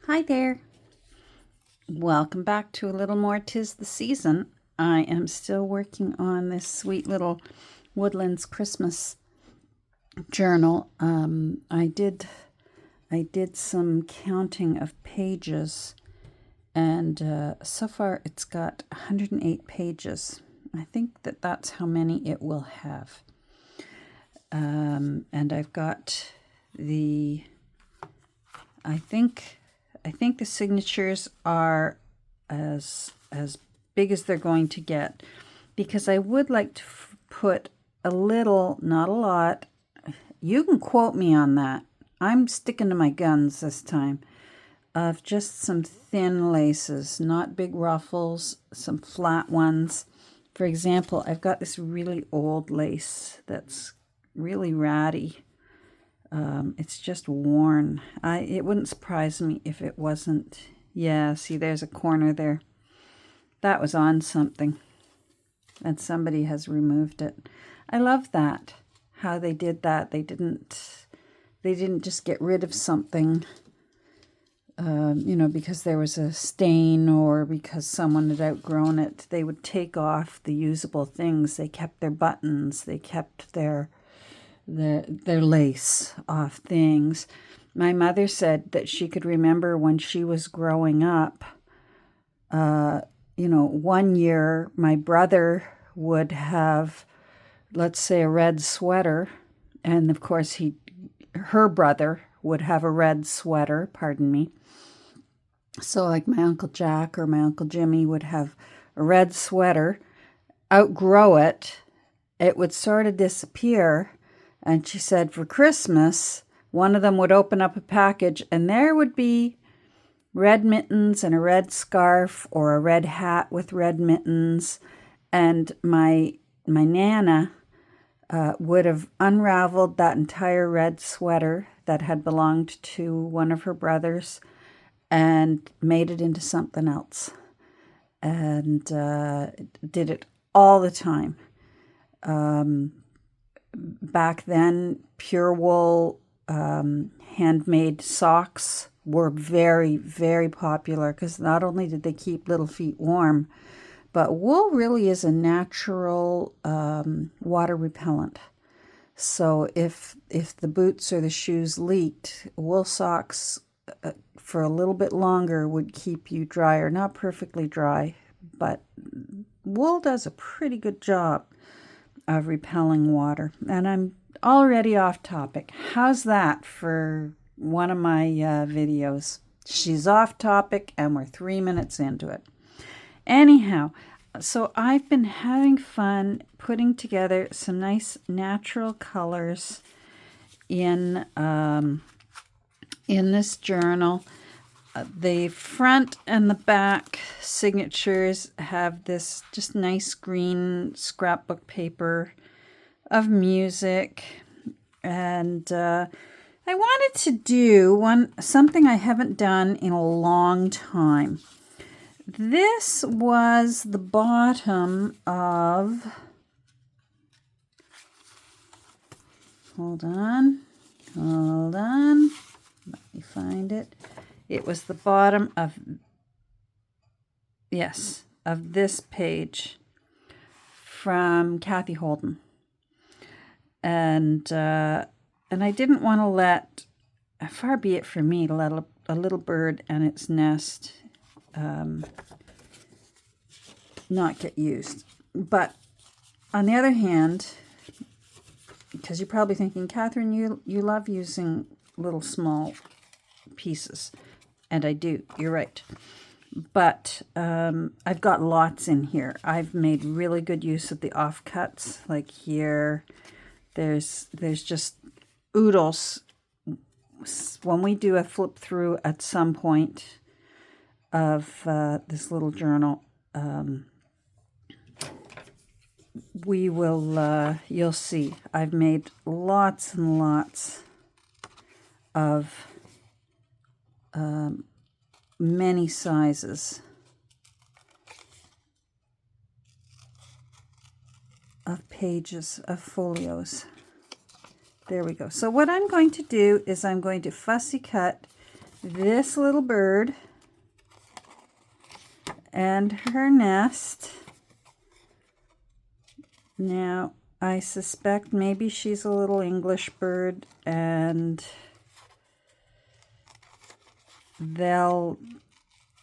Hi there. Welcome back to a little more 'Tis the Season. I am still working on this sweet little Woodlands Christmas journal. I did some counting of pages, and so far it's got 108 pages. I think that's how many it will have. And I've got I think the signatures are as big as they're going to get, because I would like to put a little, not a lot. You can quote me on that. I'm sticking to my guns this time. Of just some thin laces, not big ruffles, some flat ones. For example, I've got this really old lace that's really ratty. It's just worn. It wouldn't surprise me if it wasn't. Yeah, see, there's a corner there. That was on something, and somebody has removed it. I love that, how they did that. They didn't just get rid of something, because there was a stain or because someone had outgrown it. They would take off the usable things. They kept their buttons. They kept their lace off things. My mother said that she could remember when she was growing up, 1 year my brother would have, let's say, a red sweater, and of course her brother would have a red sweater, pardon me. So like my Uncle Jack or my Uncle Jimmy would have a red sweater, outgrow it, it would sort of disappear. And she said for Christmas, one of them would open up a package and there would be red mittens and a red scarf or a red hat with red mittens. And my Nana would have unraveled that entire red sweater that had belonged to one of her brothers and made it into something else. And did it all the time. Back then, pure wool handmade socks were very, very popular, because not only did they keep little feet warm, but wool really is a natural water repellent. So if the boots or the shoes leaked, wool socks for a little bit longer would keep you drier. Not perfectly dry, but wool does a pretty good job of repelling water. And I'm already off topic. How's that for one of my videos? She's off topic and we're 3 minutes into it. Anyhow, so I've been having fun putting together some nice natural colors in this journal. The front and the back signatures have this just nice green scrapbook paper of music. And I wanted to do something I haven't done in a long time. This was the bottom of... Hold on. Let me find it. It was the bottom of this page from Kathy Holden. And I didn't want to let, far be it for me to let a little bird and its nest not get used. But on the other hand, because you're probably thinking, Catherine, you love using little small pieces. And I do, you're right. But I've got lots in here. I've made really good use of the offcuts. Like here, there's just oodles. When we do a flip through at some point of this little journal, we will, you'll see, I've made lots and lots of many sizes of pages of folios. There we go. So what I'm going to do is I'm going to fussy cut this little bird and her nest. Now, I suspect maybe she's a little English bird, and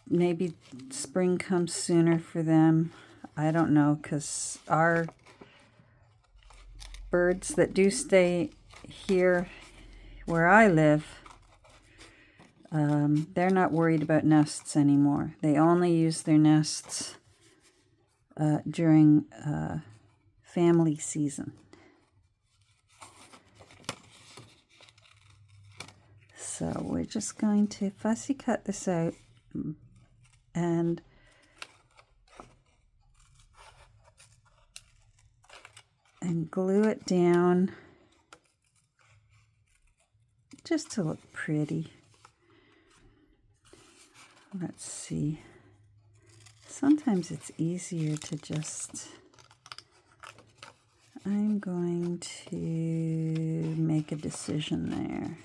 maybe spring comes sooner for them. I don't know, because our birds that do stay here where I live, they're not worried about nests anymore. They only use their nests during family season. So we're just going to fussy cut this out and glue it down just to look pretty. Let's see. Sometimes it's easier to just... I'm going to make a decision there.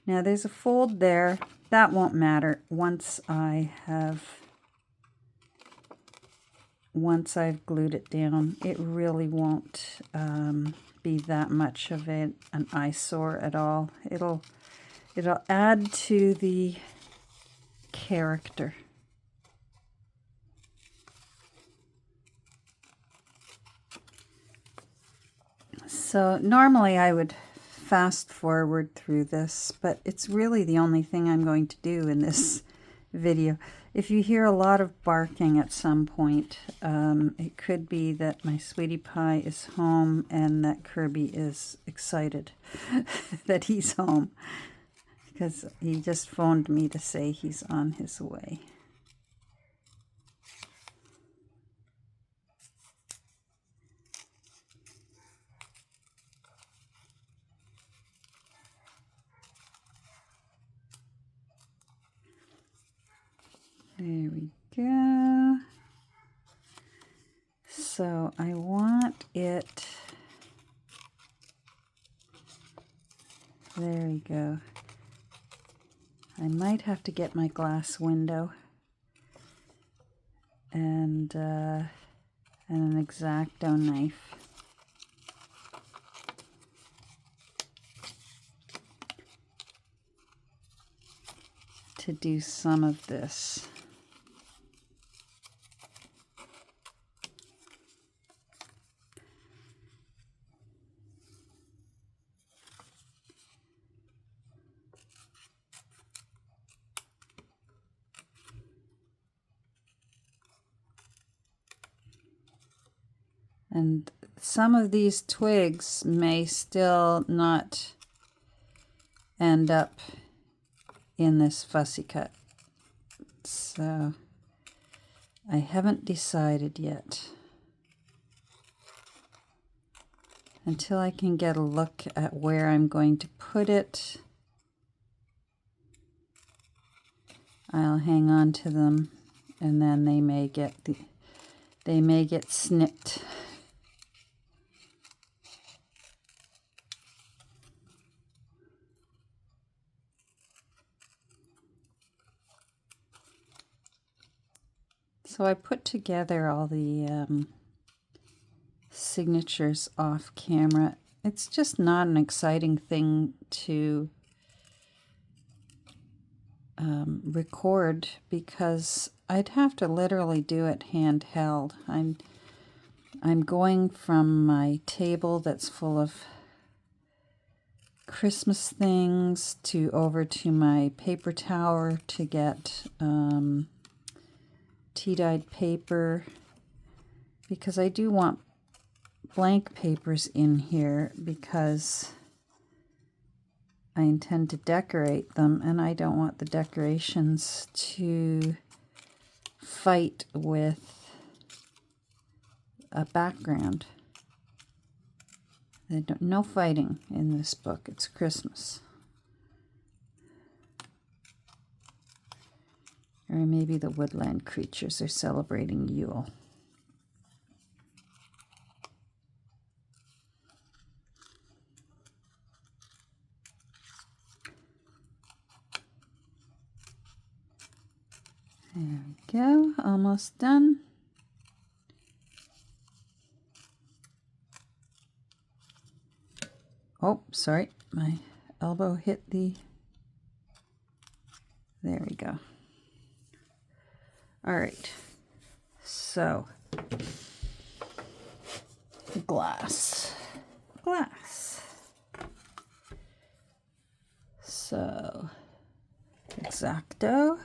Now there's a fold there. That won't matter once I've glued it down. It really won't be that much of an eyesore at all. It'll add to the character. So normally I would fast forward through this, but it's really the only thing I'm going to do in this video. If you hear a lot of barking at some point, it could be that my sweetie pie is home and that Kirby is excited that he's home, because he just phoned me to say he's on his way. There we go. So I want it, there we go. I might have to get my glass window and an X-Acto knife. To do some of this. And some of these twigs may still not end up in this fussy cut. So I haven't decided yet. Until I can get a look at where I'm going to put it, I'll hang on to them, and then they may get snipped. So I put together all the signatures off camera. It's just not an exciting thing to record, because I'd have to literally do it handheld. I'm going from my table that's full of Christmas things over to my paper tower to get tea-dyed paper, because I do want blank papers in here, because I intend to decorate them, and I don't want the decorations to fight with a background. No fighting in this book. It's Christmas. Or maybe the woodland creatures are celebrating Yule. There we go, almost done. Oh, sorry, my elbow hit the, there we go. All right, so glass. So X-Acto.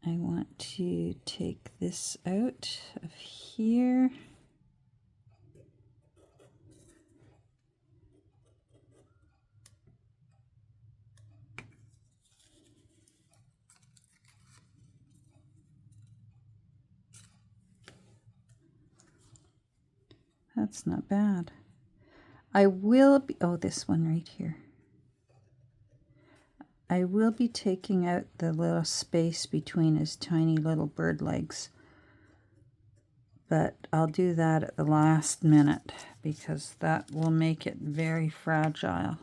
I want to take this out of here. That's not bad. I will be, oh, this one right here. I will be taking out the little space between his tiny little bird legs. But I'll do that at the last minute because that will make it very fragile.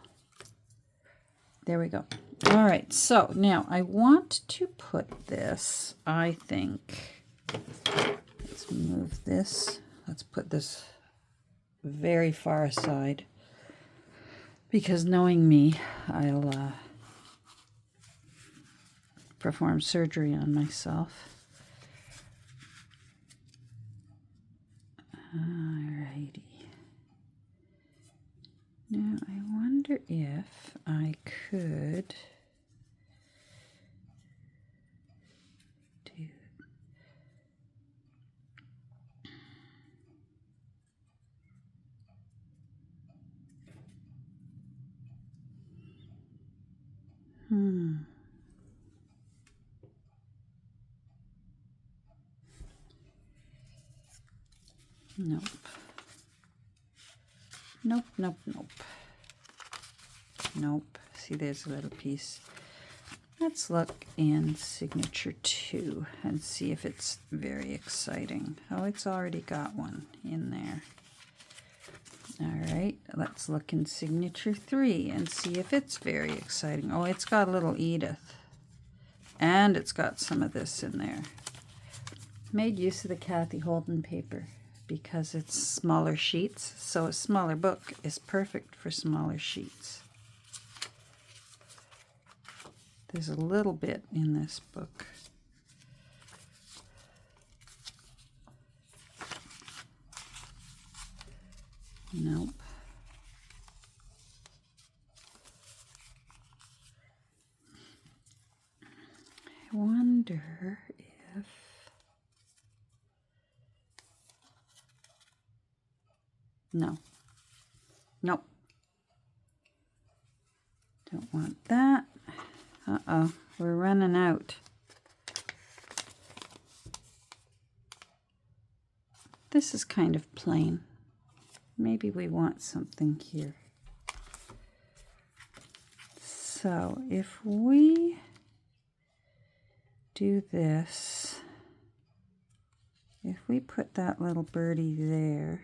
There we go. All right, so now I want to put this, I think, let's move this. Let's put this very far aside because knowing me, I'll perform surgery on myself. Alrighty. Now I wonder if I could do Nope. Nope, nope, nope. Nope. See, there's a little piece. Let's look in signature 2 and see if it's very exciting. Oh, it's already got one in there. All right, let's look in signature 3 and see if it's very exciting. Oh, it's got a little Edith. And it's got some of this in there. Made use of the Kathy Holden paper because it's smaller sheets, so a smaller book is perfect for smaller sheets. There's a little bit in this book. Nope. I wonder if no. Nope. Don't want that. Uh-oh, we're running out. This is kind of plain. Maybe we want something here. So if we do this, if we put that little birdie there,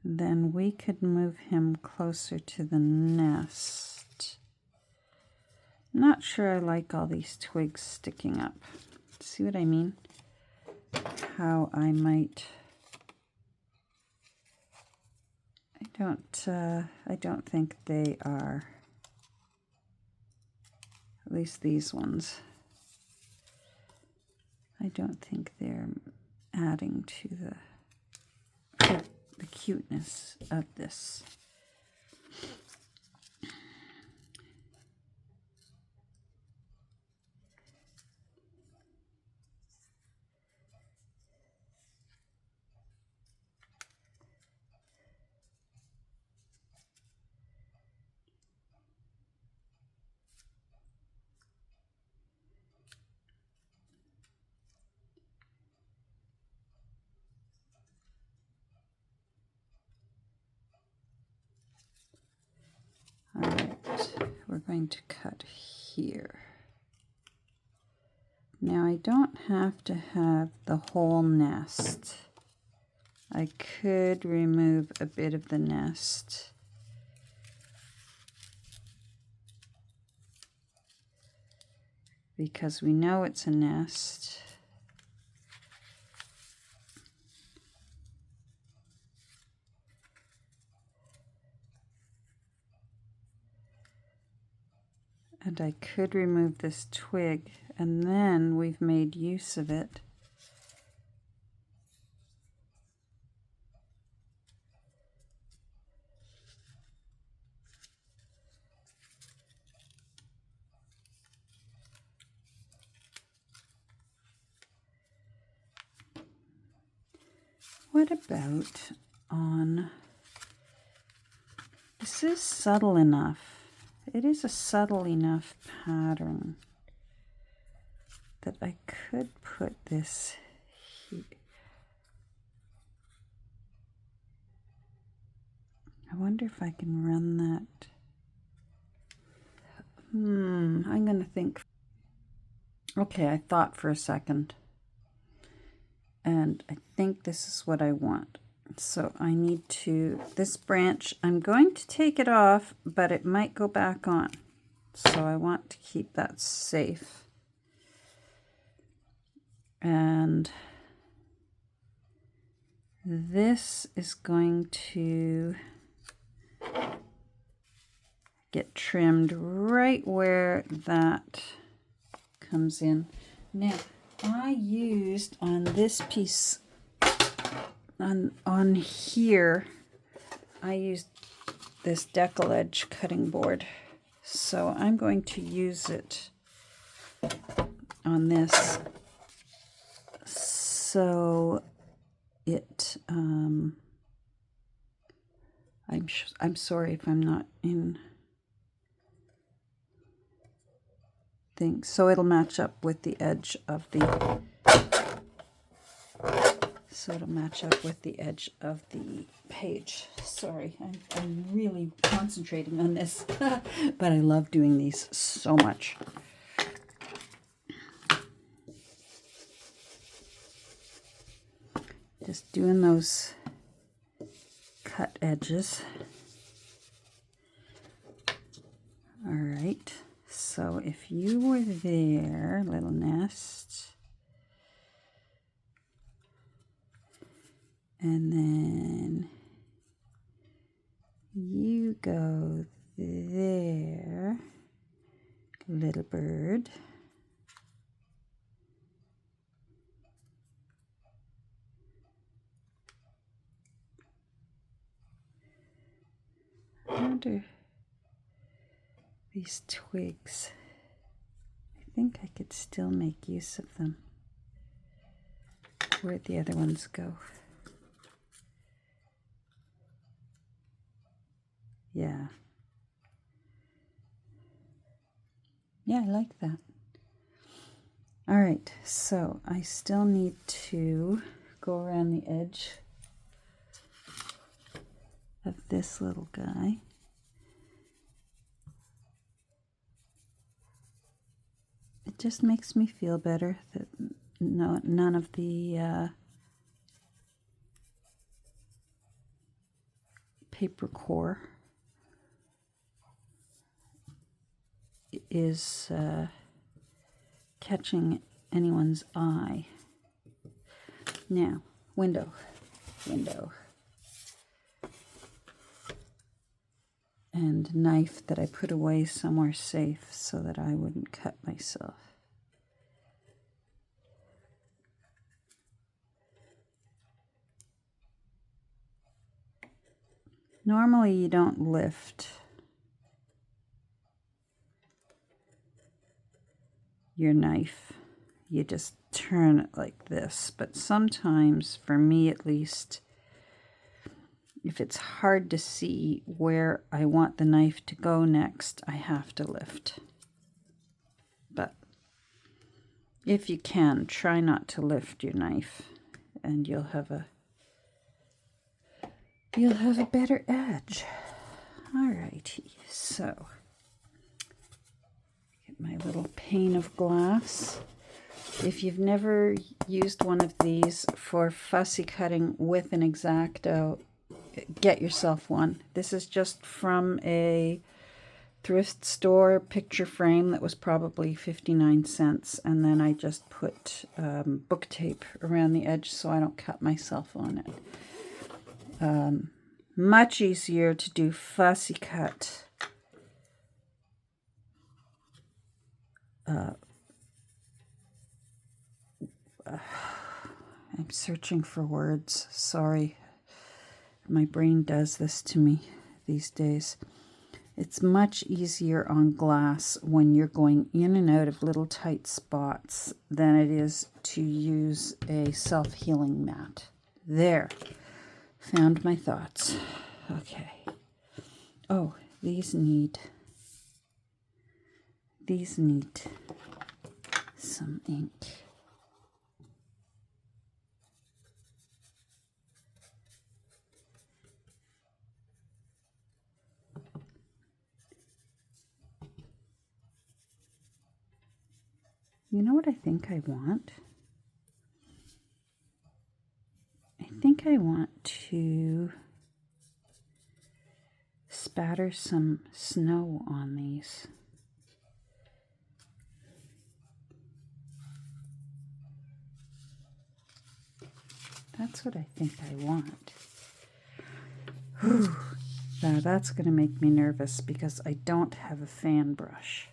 then we could move him closer to the nest. Not sure I like all these twigs sticking up. See what I mean? How I might... I don't think they are, at least these ones, I don't think they're adding to the cuteness of this. All right, we're going to cut here. Now I don't have to have the whole nest. I could remove a bit of the nest because we know it's a nest. And I could remove this twig, and then we've made use of it. What about on, this is subtle enough. It is a subtle enough pattern that I could put this here. I wonder if I can run that. I'm going to think. Okay, I thought for a second. And I think this is what I want. So I need to, this branch, I'm going to take it off, but it might go back on. So I want to keep that safe. And this is going to get trimmed right where that comes in. Now, I used on this piece, on here, I used this decal edge cutting board. So I'm going to use it on this. So it, I'm sorry if I'm not in things. So it'll match up with the edge of the, page. Sorry, I'm really concentrating on this, but I love doing these so much. Just doing those cut edges. All right, so if you were there, little nest, and then you go there, little bird. I wonder, these twigs, I think I could still make use of them. Where'd the other ones go? Yeah. Yeah, I like that. All right, so I still need to go around the edge of this little guy. It just makes me feel better that none of the paper core is catching anyone's eye. Now, window. And knife that I put away somewhere safe so that I wouldn't cut myself. Normally you don't lift your knife, you just turn it like this, but sometimes, for me at least, if it's hard to see where I want the knife to go next, I have to lift. But if you can, try not to lift your knife, and you'll have a better edge. Alrighty, so get my little pane of glass. If you've never used one of these for fussy cutting with an X-Acto, get yourself one. This is just from the thrift store picture frame that was probably 59 cents. And then I just put book tape around the edge so I don't cut myself on it. Much easier to do fussy cut. I'm searching for words. Sorry. My brain does this to me these days. It's much easier on glass when you're going in and out of little tight spots than it is to use a self-healing mat. There. Found my thoughts. Okay. Oh, these need some ink. You know what I think I want? I think I want to spatter some snow on these. That's what I think I want. Whew. Now that's going to make me nervous because I don't have a fan brush.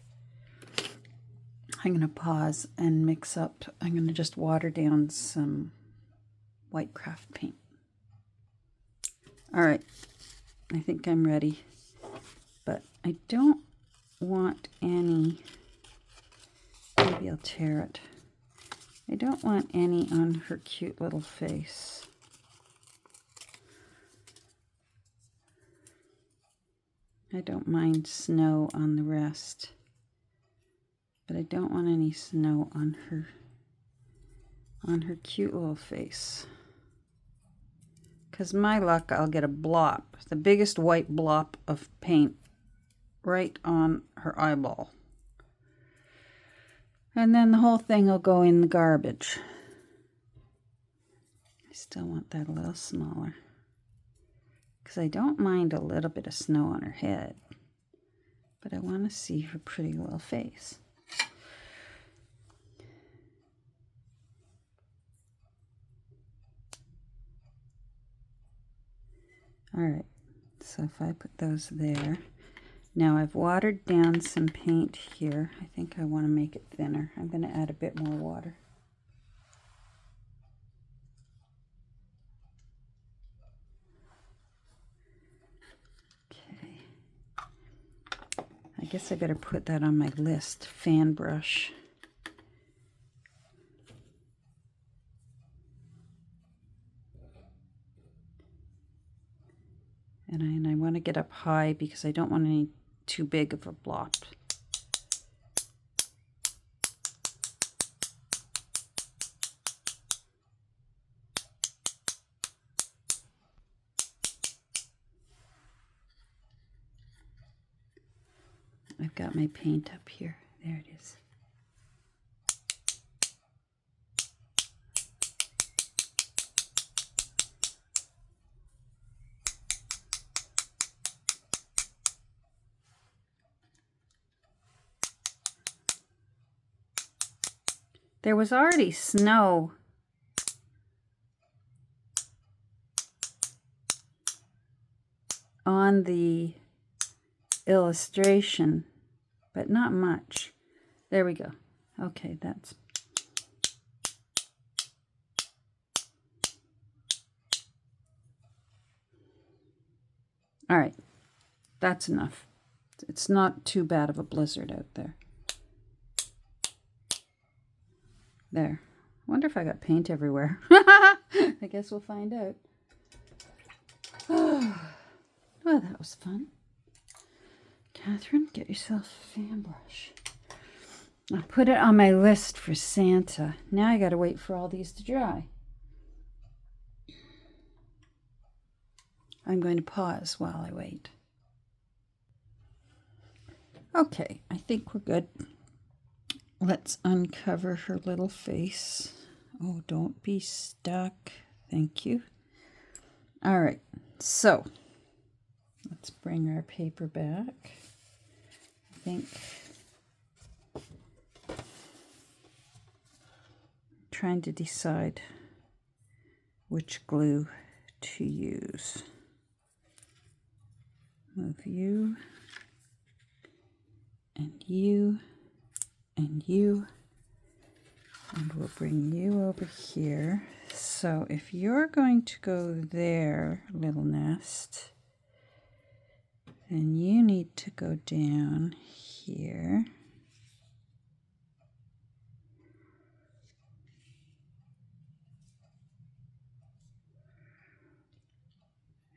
I'm going to pause and mix up. I'm going to just water down some white craft paint. All right, I think I'm ready, but I don't want any, maybe I'll tear it. I don't want any on her cute little face. I don't mind snow on the rest, but I don't want any snow on her cute little face. Because my luck, I'll get a blop, the biggest white blop of paint right on her eyeball. And then the whole thing will go in the garbage. I still want that a little smaller. Because I don't mind a little bit of snow on her head. But I want to see her pretty little face. Alright, so if I put those there. Now I've watered down some paint here. I think I want to make it thinner. I'm going to add a bit more water. Okay. I guess I better put that on my list. Fan brush. And I want to get up high because I don't want any too big of a blop. I've got my paint up here. There it is. There was already snow on the illustration, but not much. There we go. Okay, that's... All right, that's enough. It's not too bad of a blizzard out there. There. I wonder if I got paint everywhere. I guess we'll find out. Oh, well, that was fun. Catherine, get yourself a fan brush. I'll put it on my list for Santa. Now I gotta wait for all these to dry. I'm going to pause while I wait. Okay, I think we're good. Let's uncover her little face. Oh, don't be stuck. Thank you. All right, so let's bring our paper back. think. Trying to decide which glue to use. Move you, and you, and you, and we'll bring you over here. So if you're going to go there, little nest, then you need to go down here.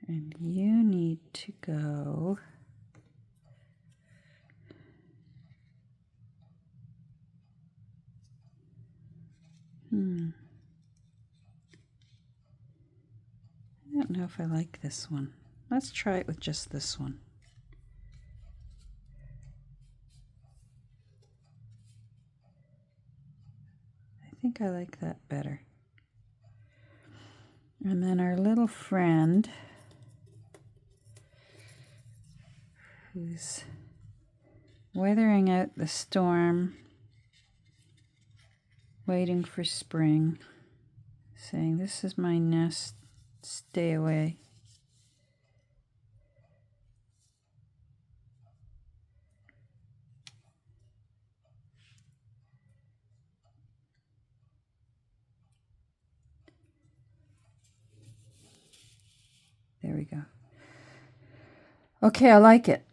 And you need to go I don't know if I like this one. Let's try it with just this one. I think I like that better. And then our little friend, who's weathering out the storm, waiting for spring, saying, "This is my nest, stay away." There we go. Okay, I like it.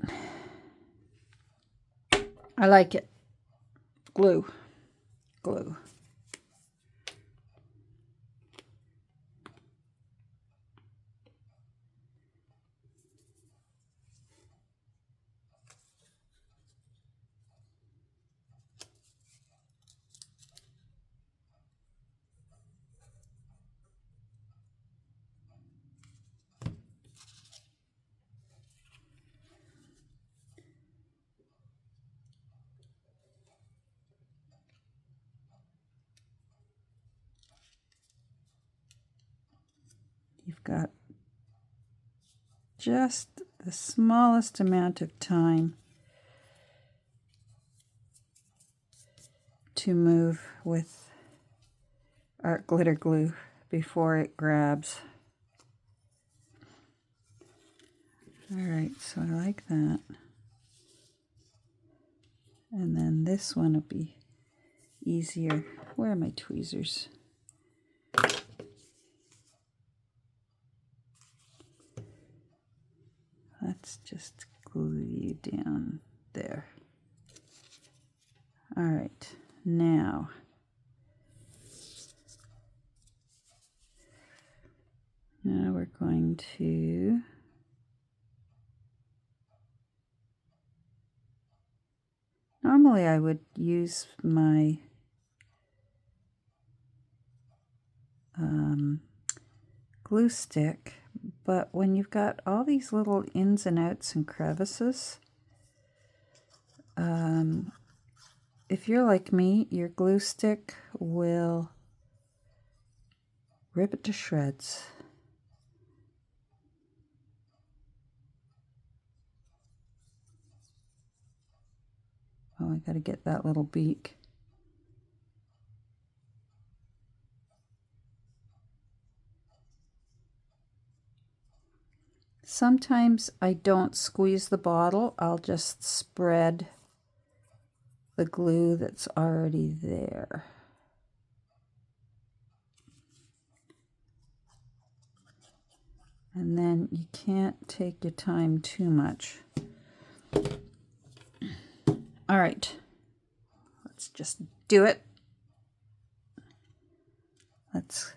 I like it. Glue. Glue. You've got just the smallest amount of time to move with art glitter glue before it grabs. All right, so I like that. And then this one will be easier. Where are my tweezers? Let's just glue you down there. All right, now we're going to normally I would use my glue stick, but when you've got all these little ins and outs and crevices, if you're like me, your glue stick will rip it to shreds. Oh, I gotta get that little beak. Sometimes I don't squeeze the bottle, I'll just spread the glue that's already there. And then you can't take your time too much. All right, let's just do it. Let's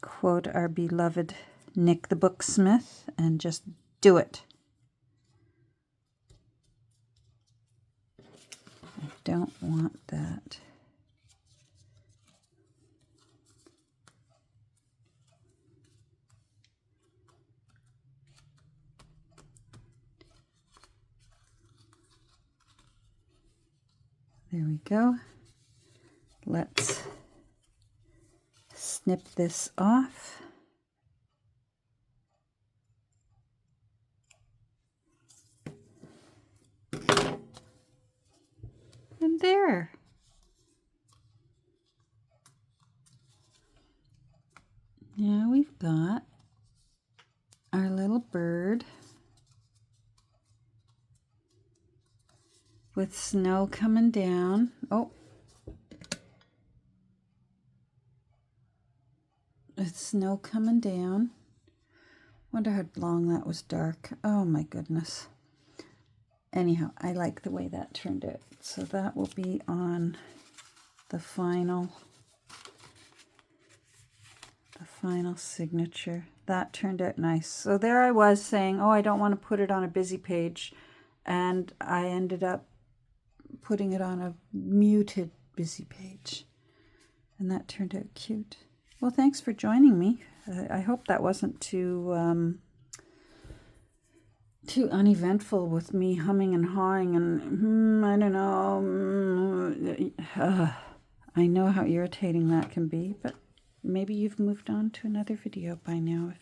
quote our beloved Nick the Booksmith and just do it. I don't want that. There we go. Let's snip this off. there. Now we've got our little bird with snow coming down. Oh, with snow coming down. Wonder how long that was dark. Oh my goodness. Anyhow, I like the way that turned out. So that will be on the final signature. That turned out nice. So there I was saying, oh, I don't want to put it on a busy page. And I ended up putting it on a muted busy page. And that turned out cute. Well, thanks for joining me. I hope that wasn't too uneventful with me humming and hawing and I don't know. I know how irritating that can be, but maybe you've moved on to another video by now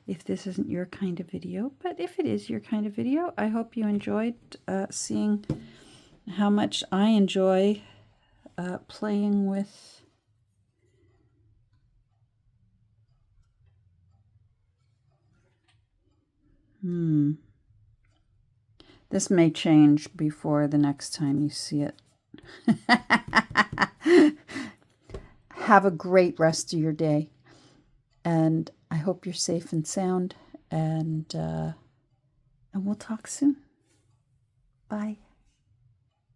if this isn't your kind of video. But if it is your kind of video, I hope you enjoyed seeing how much I enjoy playing with This may change before the next time you see it. Have a great rest of your day. And I hope you're safe and sound. And we'll talk soon. Bye.